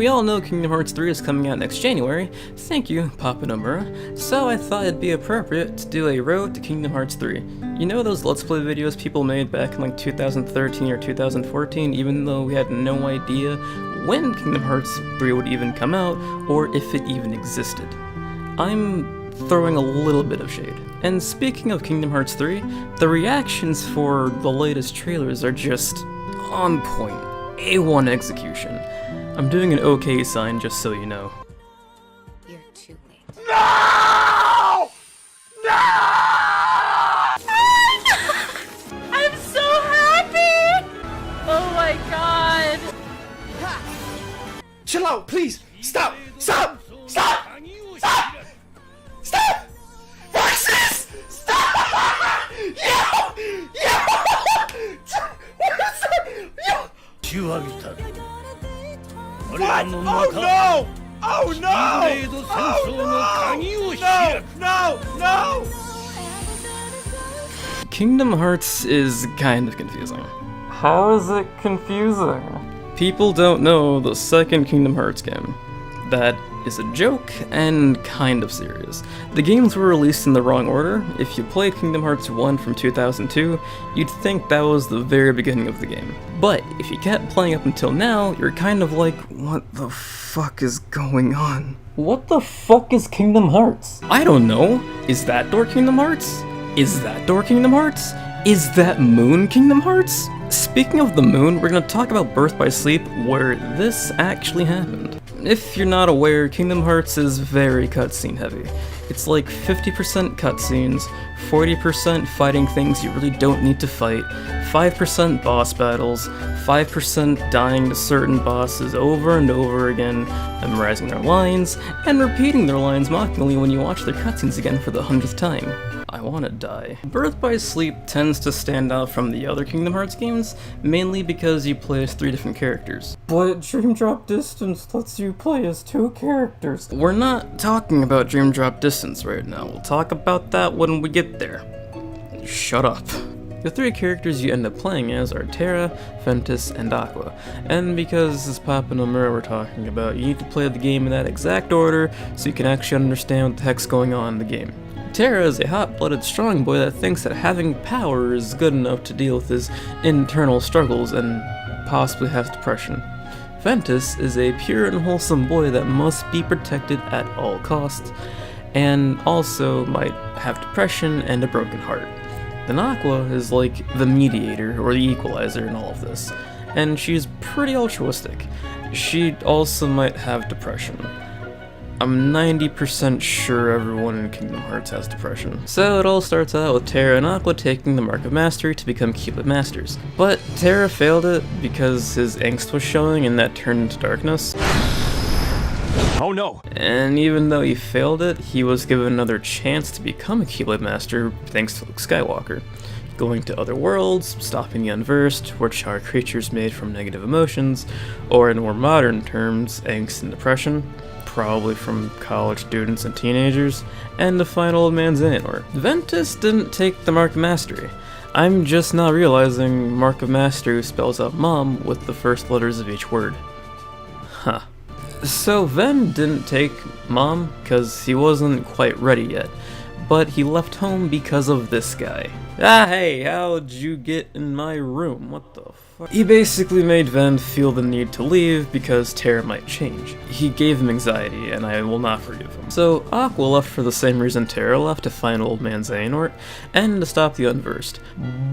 We all know Kingdom Hearts 3 is coming out next January. Thank you, Papa Nomura. So I thought it'd be appropriate to do a Road to Kingdom Hearts 3. You know those Let's Play videos people made back in like 2013 or 2014, even though we had no idea when Kingdom Hearts 3 would even come out, or if it even existed? I'm throwing a little bit of shade. And speaking of Kingdom Hearts 3, the reactions for the latest trailers are just on point. A1 execution. I'm doing an okay sign just so you know. You're too late. No! No! I'm so happy! Oh my god! Chill out, please! Stop! Stop! Stop! Stop! Stop! Roxas! Stop! Yo! Yo! Yo! What? Oh no! Oh no! Oh no! No! No! No! Kingdom Hearts is kind of confusing. How is it confusing? People don't know the second Kingdom Hearts game. That is a joke and kind of serious. The games were released in the wrong order. If you played Kingdom Hearts 1 from 2002, you'd think that was the very beginning of the game. But if you kept playing up until now, you're kind of like, what the fuck is going on? What the fuck is Kingdom Hearts? I don't know. Is that door Kingdom Hearts? Is that door Kingdom Hearts? Is that moon Kingdom Hearts? Speaking of the moon, we're gonna talk about Birth by Sleep, where this actually happened. If you're not aware, Kingdom Hearts is very cutscene heavy. It's like 50% cutscenes, 40% fighting things you really don't need to fight, 5% boss battles, 5% dying to certain bosses over and over again, memorizing their lines, and repeating their lines mockingly when you watch their cutscenes again for the 100th time. I wanna die. Birth by Sleep tends to stand out from the other Kingdom Hearts games, mainly because you play as 3 different characters. But Dream Drop Distance lets you play as 2 characters. We're not talking about Dream Drop Distance right now. We'll talk about that when we get there. Shut up. The 3 characters you end up playing as are Terra, Ventus, and Aqua. And because this is Papa Nomura we're talking about, you need to play the game in that exact order so you can actually understand what the heck's going on in the game. Terra is a hot-blooded strong boy that thinks that having power is good enough to deal with his internal struggles and possibly has depression. Ventus is a pure and wholesome boy that must be protected at all costs, and also might have depression and a broken heart. Then Aqua is like the mediator or the equalizer in all of this, and she's pretty altruistic. She also might have depression. I'm 90% sure everyone in Kingdom Hearts has depression. So it all starts out with Terra and Aqua taking the Mark of Mastery to become Cupid Masters. But Terra failed it because his angst was showing and that turned into darkness. Oh no! And even though he failed it, he was given another chance to become a Keyblade Master thanks to Luke Skywalker. Going to other worlds, stopping the Unversed, which are creatures made from negative emotions, or in more modern terms, angst and depression. Probably from college students and teenagers, and to find old man Xehanort. Ventus didn't take the Mark of Mastery. I'm just now realizing Mark of Mastery spells out mom with the first letters of each word. Huh. So Ven didn't take mom because he wasn't quite ready yet, but he left home because of this guy. Ah, hey, how'd you get in my room? What the fuck? He basically made Ven feel the need to leave because Terra might change. He gave him anxiety, and I will not forgive him. So Aqua left for the same reason Terra left, to find old man Xehanort, and to stop the Unversed.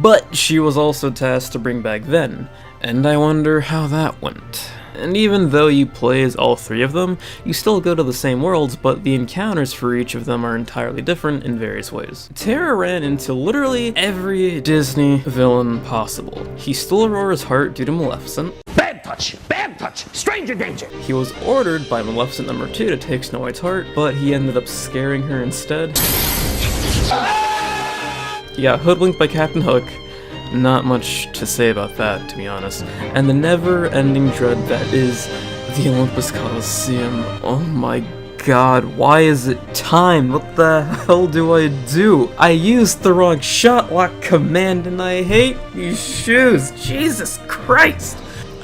But she was also tasked to bring back Ven, and I wonder how that went. And even though you play as all 3 of them, you still go to the same worlds, but the encounters for each of them are entirely different in various ways. Terra ran into literally every Disney villain possible. He stole Aurora's heart due to Maleficent. Bad touch! Bad touch! Stranger danger! He was ordered by Maleficent #2 to take Snow White's heart, but he ended up scaring her instead. He got hoodwinked by Captain Hook. Not much to say about that, to be honest. And the never-ending dread that is the Olympus Coliseum. Oh my god, why is it timed? What the hell do I do? I used the wrong shot lock command and I hate these shoes. Jesus Christ!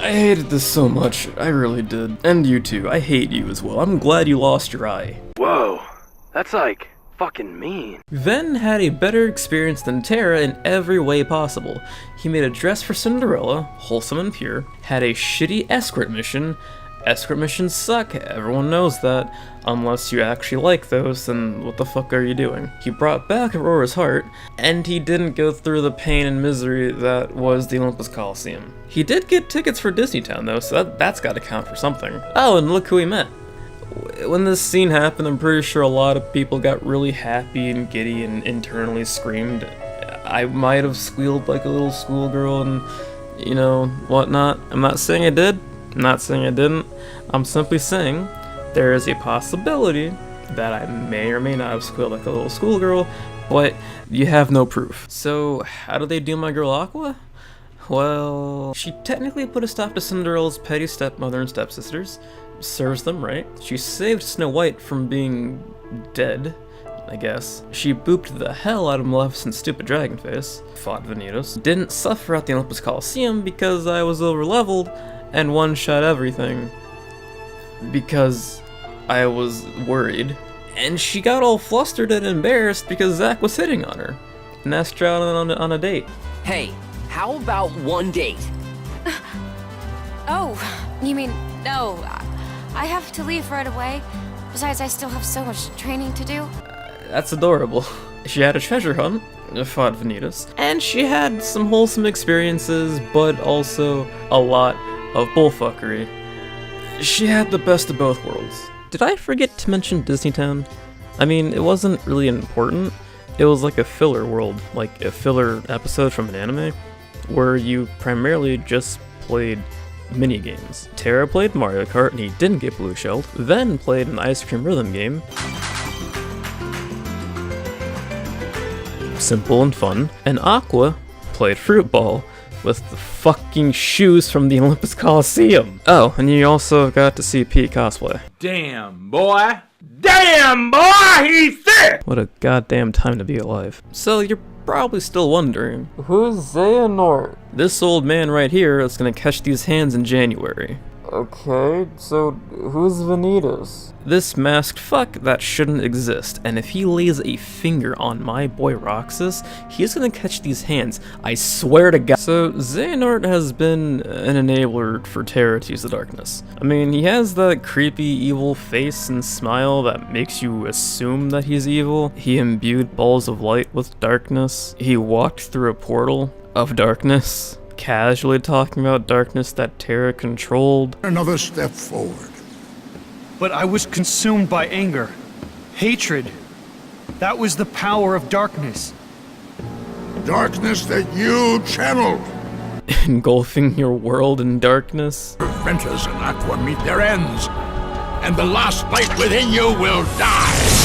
I hated this so much, I really did. And you too, I hate you as well. I'm glad you lost your eye. Whoa, that's like fucking mean. Ven had a better experience than Terra in every way possible. He made a dress for Cinderella, wholesome and pure, had a shitty escort mission. Escort missions suck, everyone knows that. Unless you actually like those, then what the fuck are you doing? He brought back Aurora's heart, and he didn't go through the pain and misery that was the Olympus Coliseum. He did get tickets for Disneytown though, so that's gotta count for something. Oh, and look who he met. When this scene happened, I'm pretty sure a lot of people got really happy and giddy and internally screamed. I might have squealed like a little schoolgirl and, you know, whatnot. I'm not saying I did, I'm not saying I didn't. I'm simply saying there is a possibility that I may or may not have squealed like a little schoolgirl, but you have no proof. So, how did they do my girl Aqua? Well, she technically put a stop to Cinderella's petty stepmother and stepsisters. Serves them right. She saved Snow White from being dead, I guess. She booped the hell out of Maleficent's stupid dragon face. Fought Vanitas. Didn't suffer at the Olympus Coliseum because I was overleveled and one-shot everything because I was worried. And she got all flustered and embarrassed because Zack was hitting on her and asked her out on a date. Hey, how about one date? Oh, you mean, no. I have to leave right away. Besides, I still have so much training to do. That's adorable. She had a treasure hunt, fought Vanitas, and she had some wholesome experiences, but also a lot of bullfuckery. She had the best of both worlds. Did I forget to mention Disneytown? I mean, it wasn't really important. It was like a filler world, like a filler episode from an anime, where you primarily just played mini-games. Terra played Mario Kart and he didn't get blue shelled, then played an ice cream rhythm game. Simple and fun. And Aqua played Fruit Ball with the fucking shoes from the Olympus Coliseum. Oh, and you also got to see Pete cosplay. Damn, boy. Damn, boy, he's thick! What a goddamn time to be alive. So you're probably still wondering, who's Xehanort? This old man right here is gonna catch these hands in January. Okay, so who's Vanitas? This masked fuck that shouldn't exist, and if he lays a finger on my boy Roxas, he's gonna catch these hands, I swear to God. So Xehanort has been an enabler for Terra to use the darkness. I mean, he has that creepy evil face and smile that makes you assume that he's evil. He imbued balls of light with darkness. He walked through a portal of darkness, casually talking about darkness that Terra controlled. Another step forward. But I was consumed by anger, hatred. That was the power of darkness. Darkness that you channeled. Engulfing your world in darkness. Ventus and Aqua meet their ends, and the last light within you will die.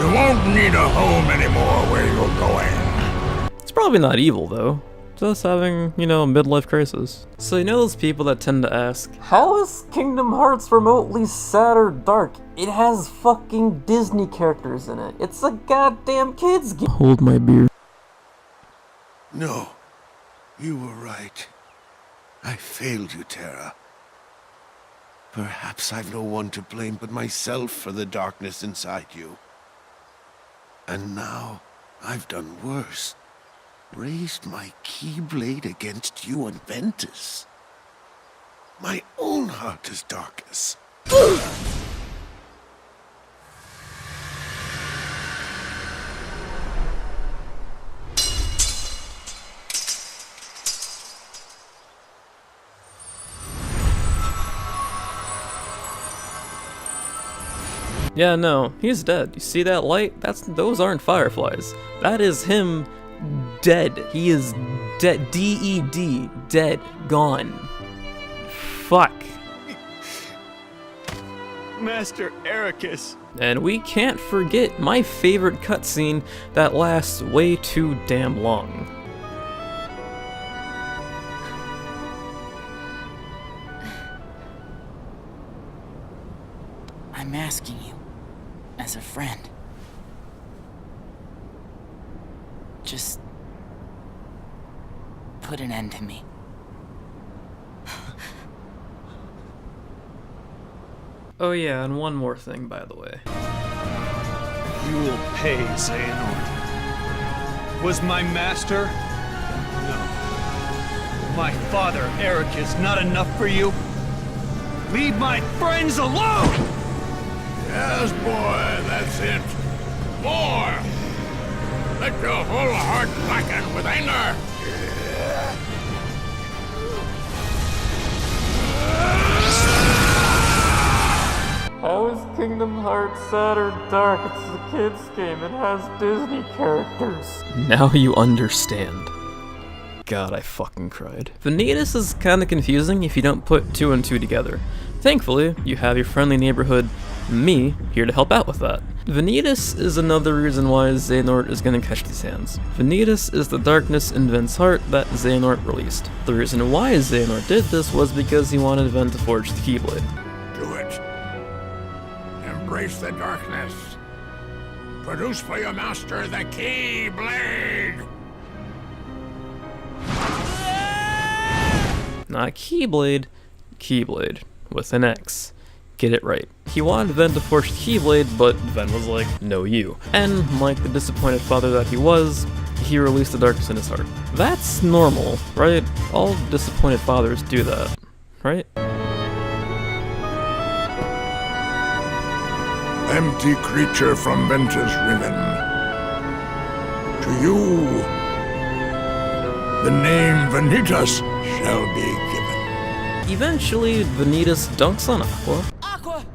You won't need a home anymore where you're going. It's probably not evil though. Just having, you know, a midlife crisis. So you know those people that tend to ask, how is Kingdom Hearts remotely sad or dark? It has fucking Disney characters in it. It's a goddamn kids game. Hold my beer. No, you were right. I failed you, Terra. Perhaps I've no one to blame but myself for the darkness inside you. And now, I've done worse. Raised my Keyblade against you and Ventus. My own heart is darkest. Yeah, no, he's dead. You see that light? Those aren't fireflies. That is him dead. He is dead. D-E-D. Dead. Gone. Fuck. Master Ericus. And we can't forget my favorite cutscene that lasts way too damn long. I'm asking you, friend. Just put an end to me. Oh yeah, and one more thing, by the way. You will pay, Xehanort. Was my master? No. My father, Eric, is not enough for you? Leave my friends alone! Yes, boy, that's it. More! Let your whole heart blacken with anger! How is Kingdom Hearts sad or dark? It's a kid's game. It has Disney characters. Now you understand. God, I fucking cried. Vanitas is kinda confusing if you don't put 2 and 2 together. Thankfully, you have your friendly neighborhood, me, here to help out with that. Vanitas is another reason why Xehanort is gonna catch these hands. Vanitas is the darkness in Ven's heart that Xehanort released. The reason why Xehanort did this was because he wanted Ven to forge the Keyblade. Do it. Embrace the darkness. Produce for your master the Keyblade! Not Keyblade, Keyblade, with an X. Get it right. He wanted Ven to forge the Keyblade, but Ven was like, no you. And like the disappointed father that he was, he released the darkness in his heart. That's normal, right? All disappointed fathers do that, right? Empty creature from Ventus Riven. To you, the name Vanitas shall be given. Eventually, Vanitas dunks on Aqua. Aqua!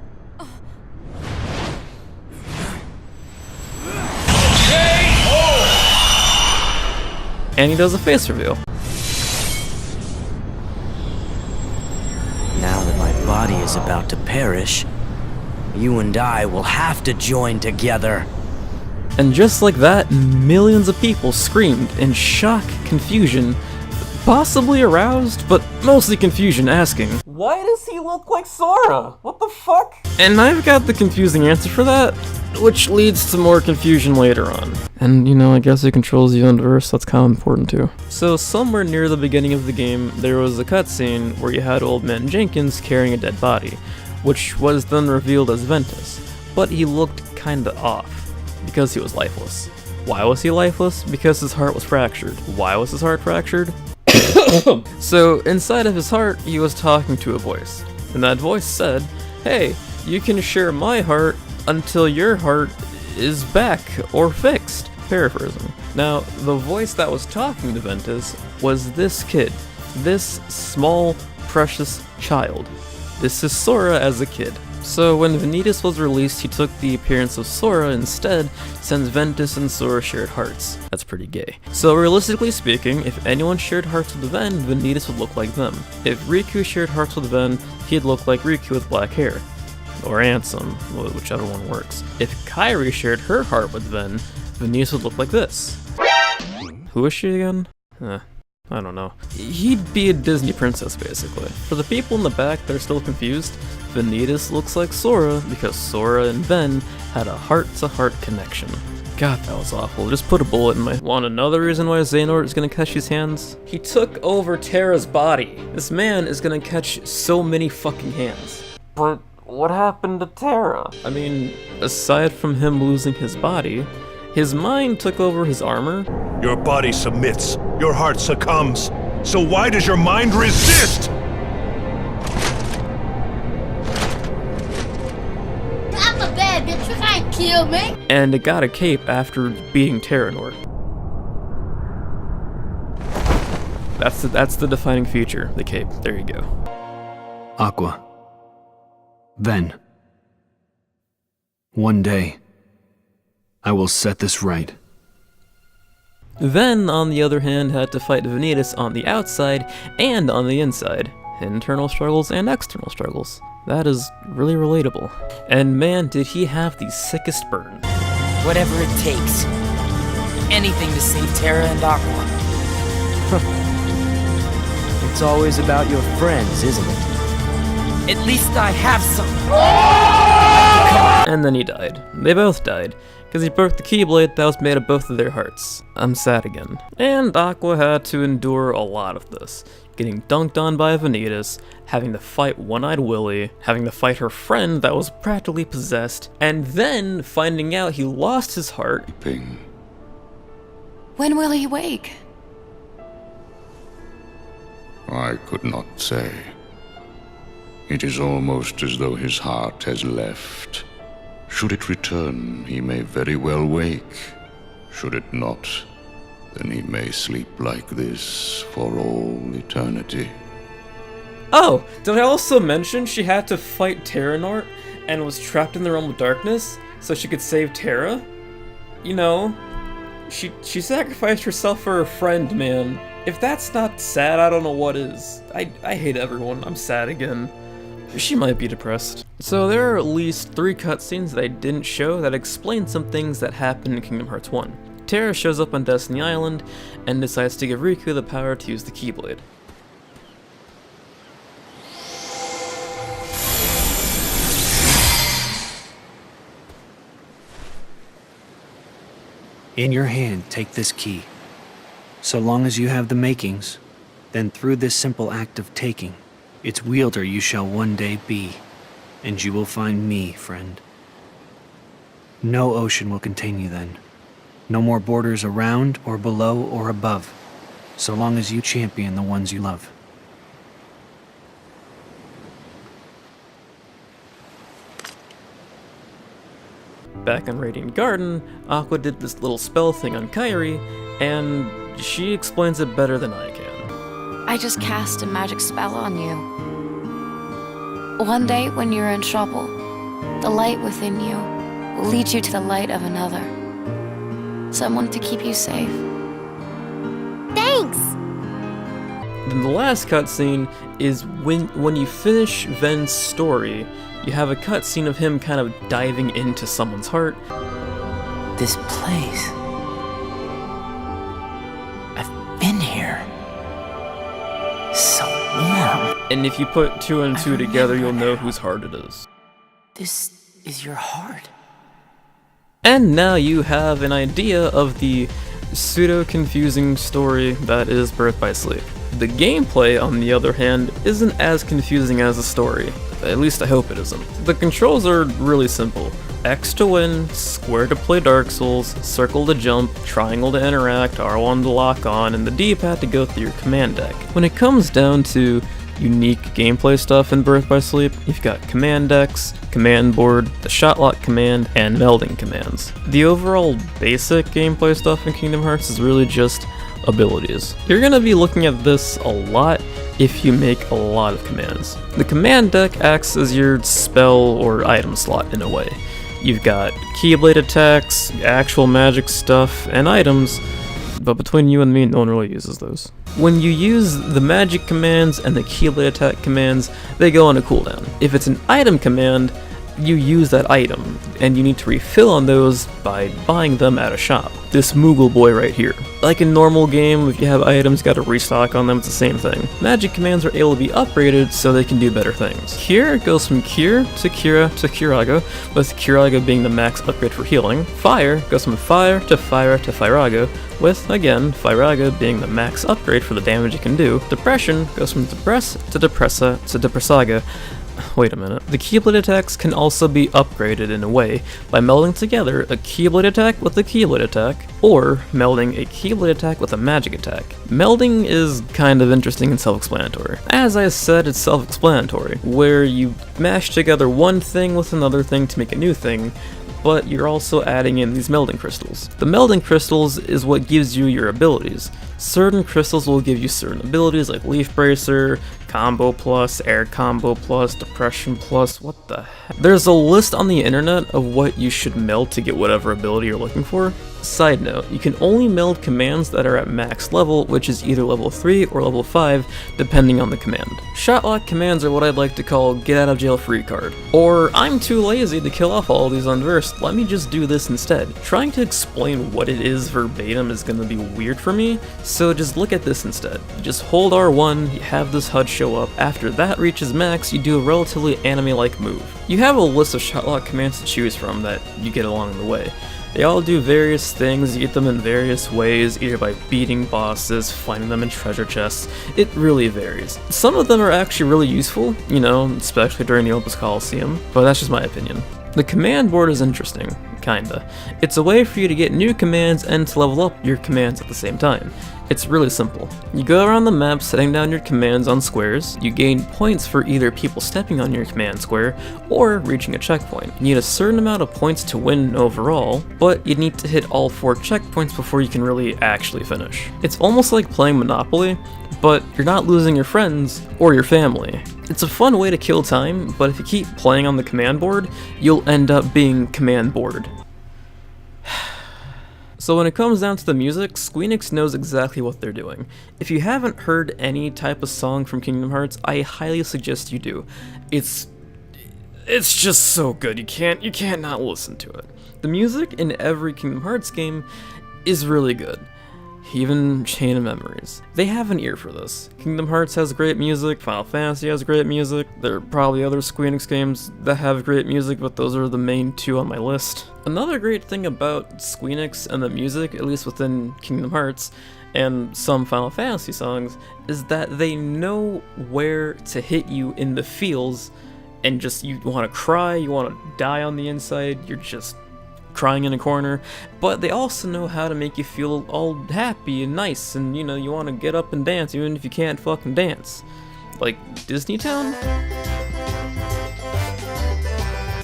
And he does a face reveal. Now that my body is about to perish, you and I will have to join together. And just like that, millions of people screamed in shock, confusion, possibly aroused, but mostly confusion, asking, why does he look like Sora? What the fuck? And I've got the confusing answer for that, which leads to more confusion later on. And, you know, I guess it controls the universe, that's kind of important too. So somewhere near the beginning of the game, there was a cutscene where you had Old Man Jenkins carrying a dead body, which was then revealed as Ventus, but he looked kinda off, because he was lifeless. Why was he lifeless? Because his heart was fractured. Why was his heart fractured? So, inside of his heart, he was talking to a voice, and that voice said, hey, you can share my heart until your heart is back or fixed. Paraphrasing. Now, the voice that was talking to Ventus was this kid, this small, precious child. This is Sora as a kid. So when Vanitas was released, he took the appearance of Sora instead, since Ventus and Sora shared hearts. That's pretty gay. So realistically speaking, if anyone shared hearts with Ven, Vanitas would look like them. If Riku shared hearts with Ven, he'd look like Riku with black hair. Or Ansem, whichever one works. If Kairi shared her heart with Ven, Vanitas would look like this. Who is she again? I don't know. He'd be a Disney princess, basically. For the people in the back that are still confused, Vanitas looks like Sora because Sora and Ven had a heart-to-heart connection. God, that was awful. Just put a bullet in my... Want another reason why Xehanort is gonna catch his hands? He took over Terra's body. This man is gonna catch so many fucking hands. But what happened to Terra? I mean, aside from him losing his body, his mind took over his armor. Your body submits, your heart succumbs. So why does your mind resist? I'm a bad bitch, you can't kill me. And it got a cape after beating Terranort. That's the defining feature, the cape. There you go. Aqua. Ven. One day, I will set this right. Ven, on the other hand, had to fight Vanitas on the outside and on the inside. Internal struggles and external struggles. That is really relatable. And man, did he have the sickest burn. Whatever it takes. Anything to save Terra and Aqua. It's always about your friends, isn't it? At least I have some. Oh! And then he died. They both died, because he broke the Keyblade that was made of both of their hearts. I'm sad again. And Aqua had to endure a lot of this. Getting dunked on by Vanitas, having to fight One-Eyed Willy, having to fight her friend that was practically possessed, and then finding out he lost his heart. When will he wake? I could not say. It is almost as though his heart has left. Should it return, he may very well wake. Should it not, then he may sleep like this for all eternity. Oh, did I also mention she had to fight Terranort and was trapped in the realm of darkness so she could save Terra? You know, she sacrificed herself for her friend, man. If that's not sad, I don't know what is. I hate everyone. I'm sad again. She might be depressed. So there are at least 3 cutscenes that I didn't show that explain some things that happened in Kingdom Hearts 1. Terra shows up on Destiny Island and decides to give Riku the power to use the Keyblade. In your hand, take this key. So long as you have the makings, then through this simple act of taking, its wielder you shall one day be, and you will find me, friend. No ocean will contain you then. No more borders around or below or above, so long as you champion the ones you love. Back in Radiant Garden, Aqua did this little spell thing on Kairi, and she explains it better than I can. I just cast a magic spell on you. One day when you're in trouble, the light within you will lead you to the light of another. Someone to keep you safe. Thanks! Then the last cutscene is when you finish Ven's story, you have a cutscene of him kind of diving into someone's heart. This place. I've been here. So warm. And if you put 2 and 2 together, you'll know whose heart it is. This is your heart. And now you have an idea of the pseudo-confusing story that is Birth by Sleep. The gameplay, on the other hand, isn't as confusing as the story. At least I hope it isn't. The controls are really simple. X to win, square to play Dark Souls, circle to jump, triangle to interact, R1 to lock on, and the D-pad to go through your command deck. When it comes down to unique gameplay stuff in Birth by Sleep, you've got command decks, command board, the shot lock command, and melding commands. The overall basic gameplay stuff in Kingdom Hearts is really just abilities. You're gonna be looking at this a lot if you make a lot of commands. The command deck acts as your spell or item slot in a way. You've got Keyblade attacks, actual magic stuff, and items, but between you and me, no one really uses those. When you use the magic commands and the Keyblade attack commands, they go on a cooldown. If it's an item command, you use that item, and you need to refill on those by buying them at a shop. This Moogle boy right here. Like a normal game, if you have items, you gotta restock on them, it's the same thing. Magic commands are able to be upgraded so they can do better things. Cure goes from Cure to Cura to Curaga, with Curaga being the max upgrade for healing. Fire goes from Fire to Fire to Firaga, with, again, Firaga being the max upgrade for the damage it can do. Depression goes from Depress to Depressa to Depressaga. Wait a minute. The Keyblade attacks can also be upgraded in a way by melding together a Keyblade attack with a Keyblade attack, or melding a Keyblade attack with a magic attack. Melding is kind of interesting and self-explanatory. As I said, it's self-explanatory, where you mash together one thing with another thing to make a new thing, but you're also adding in these melding crystals. The melding crystals is what gives you your abilities. Certain crystals will give you certain abilities like Leaf Bracer, Combo Plus, Air Combo Plus, Depression Plus, what the heck? There's a list on the internet of what you should meld to get whatever ability you're looking for. Side note, you can only meld commands that are at max level, which is either level 3 or level 5, depending on the command. Shotlock commands are what I'd like to call get out of jail free card. Or, I'm too lazy to kill off all of these unversed, let me just do this instead. Trying to explain what it is verbatim is going to be weird for me, so just look at this instead. You just hold R1, you have this HUD show show up. After that reaches max, you do a relatively anime-like move. You have a list of shotlock commands to choose from that you get along the way. They all do various things, you get them in various ways, either by beating bosses, finding them in treasure chests. It really varies. Some of them are actually really useful, you know, especially during the Olympus Coliseum, but that's just my opinion. The command board is interesting, kinda. It's a way for you to get new commands and to level up your commands at the same time. It's really simple. You go around the map setting down your commands on squares, you gain points for either people stepping on your command square or reaching a checkpoint. You need a certain amount of points to win overall, but you need to hit all 4 checkpoints before you can really actually finish. It's almost like playing Monopoly, but you're not losing your friends or your family. It's a fun way to kill time, but if you keep playing on the command board, you'll end up being command bored. So when it comes down to the music, Squeenix knows exactly what they're doing. If you haven't heard any type of song from Kingdom Hearts, I highly suggest you do. It's just so good, you can't not listen to it. The music in every Kingdom Hearts game is really good. Even Chain of Memories. They have an ear for this. Kingdom Hearts has great music, Final Fantasy has great music, there are probably other Squeenix games that have great music, but those are the main 2 on my list. Another great thing about Squeenix and the music, at least within Kingdom Hearts, and some Final Fantasy songs, is that they know where to hit you in the feels, and just, you want to cry, you want to die on the inside, you're just crying in a corner, but they also know how to make you feel all happy and nice, and you know, you want to get up and dance even if you can't fucking dance. Like Disney Town?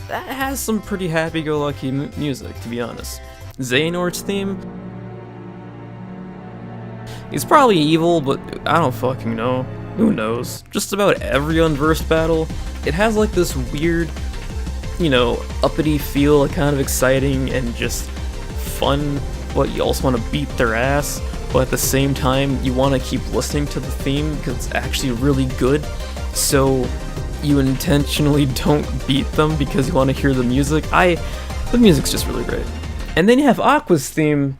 That has some pretty happy-go-lucky music, to be honest. Xehanort's theme? He's probably evil, but I don't fucking know. Who knows? Just about every Unversed battle, it has like this weird, you know, uppity feel, like kind of exciting and just fun, but you also want to beat their ass, but at the same time you want to keep listening to the theme because it's actually really good, so you intentionally don't beat them because you want to hear the music. The music's just really great. And then you have Aqua's theme.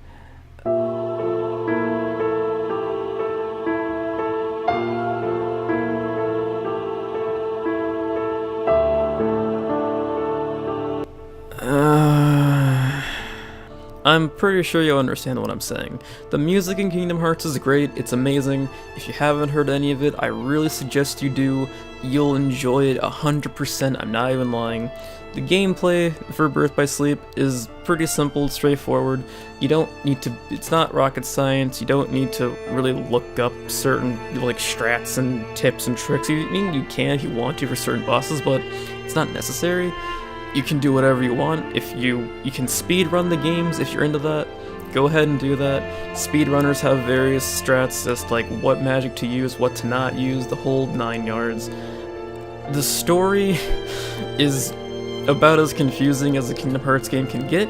I'm pretty sure you'll understand what I'm saying. The music in Kingdom Hearts is great, it's amazing. If you haven't heard any of it, I really suggest you do. You'll enjoy it 100%, I'm not even lying. The gameplay for Birth by Sleep is pretty simple, straightforward. You don't need to, it's not rocket science, you don't need to really look up certain like strats and tips and tricks. I mean, you can if you want to for certain bosses, but it's not necessary. You can do whatever you want. If you can speed run the games if you're into that, go ahead and do that. Speedrunners have various strats, just like what magic to use, what to not use, the whole 9 yards. The story is about as confusing as a Kingdom Hearts game can get.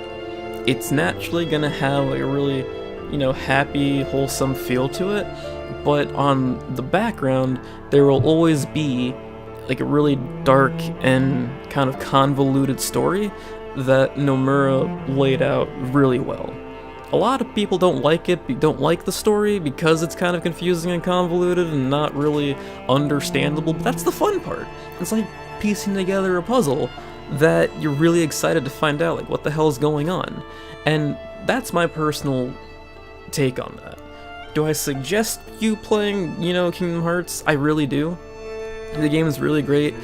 It's naturally gonna have like a really, you know, happy, wholesome feel to it, but on the background, there will always be like a really dark and kind of convoluted story that Nomura laid out really well. A lot of people don't like it, don't like the story because it's kind of confusing and convoluted and not really understandable, but that's the fun part. It's like piecing together a puzzle that you're really excited to find out like what the hell's going on. And that's my personal take on that. Do I suggest you playing, you know, Kingdom Hearts? I really do. The game is really great.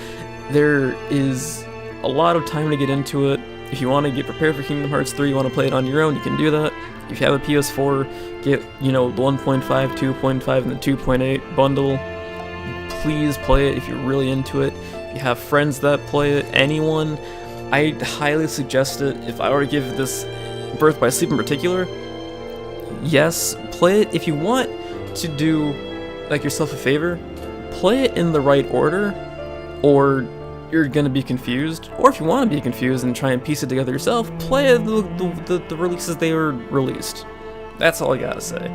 There is a lot of time to get into it. If you want to get prepared for Kingdom Hearts 3, you want to play it on your own, you can do that. If you have a PS4, get, you know, the 1.5, 2.5, and the 2.8 bundle. Please play it if you're really into it. If you have friends that play it, anyone, I highly suggest it. If I were to give this Birth by Sleep in particular, yes, play it. If you want to do like yourself a favor, play it in the right order, or you're gonna be confused. Or if you want to be confused and try and piece it together yourself, play the releases they were released. That's all I gotta say.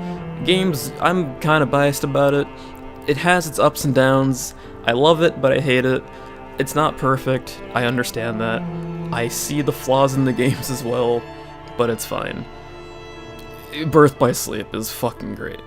Games, I'm kind of biased about it. It has its ups and downs. I love it, but I hate it. It's not perfect, I understand that. I see the flaws in the games as well, but it's fine. Birth by Sleep is fucking great.